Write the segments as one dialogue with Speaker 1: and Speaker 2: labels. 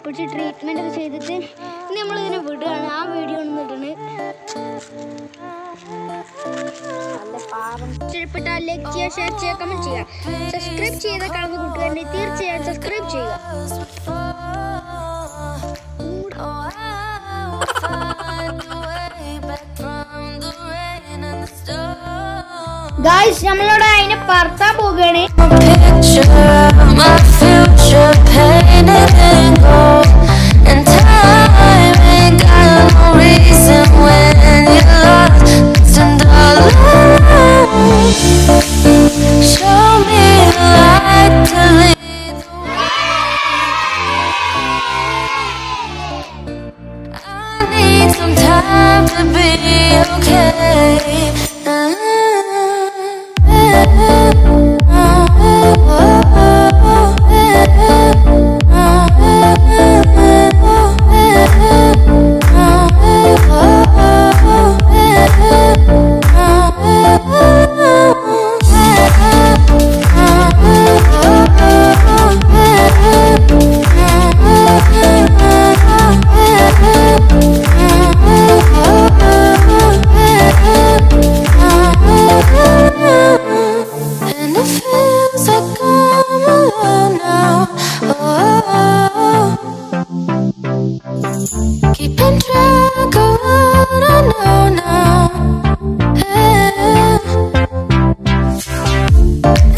Speaker 1: കുറിച്ച് ട്രീറ്റ്മെന്റ് ഒക്കെ ചെയ്തിട്ട് ഇനി നമ്മളിതിനെ വിടുകയാണ്. ആ വീഡിയോ ആണ് ഇടുന്നത്. ഇഷ്ടപ്പെട്ടാൽ ലൈക്ക് ചെയ്യുക, ഷെയർ ചെയ്യുക, കമന്റ് ചെയ്യുക. സബ്സ്ക്രൈബ് ചെയ്ത കാണുന്ന കൂട്ടുകാരനെ തീർച്ചയായും സബ്സ്ക്രൈബ് ചെയ്യുക. ഗായ്സ് നമ്മളോട് അതിനെ പറത്താൻ പോവുകയാണ്.
Speaker 2: Some time to be okay. Keeping track of what I know now,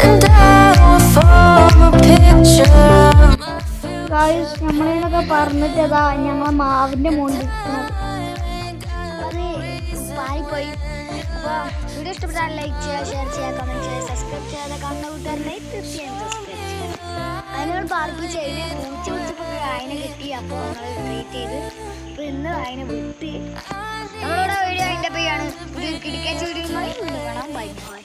Speaker 2: and I will form a picture of my future.
Speaker 1: Guys നമ്മളിതൊക്കെ പറഞ്ഞിട്ടതാ ഞങ്ങളെ മാവിന്റെ മുകളിൽ അത് പാറിപ്പോയി. അപ്പോൾ വീഡിയോ ഇഷ്ടപ്പെട്ടാൽ ലൈക്ക് ചെയ്യുക, ഷെയർ ചെയ്യുക, കമന്റ് ചെയ്യുക. സബ്സ്ക്രൈബ് ചെയ്യാതെ കാണുന്ന കൂട്ടുകാരനെ തീർച്ചയായും സബ്സ്ക്രൈബ് ചെയ്യുക. അതിനോട് പാർക്ക് ചെയ്ത് പൂച്ച വിളിച്ചപ്പോൾ അതിനെ കിട്ടി. അപ്പോൾ ഞങ്ങൾ ട്രീറ്റ് ചെയ്ത് അപ്പോൾ ഇന്ന് അതിനെ വിട്ട് നമ്മളോട് വീഡിയോ അതിൻ്റെ പേയാണ്. പുതിയൊരു കിടക്കാച്ച വീഡിയോയുമായി വീണ്ടും കാണാം. Bye bye.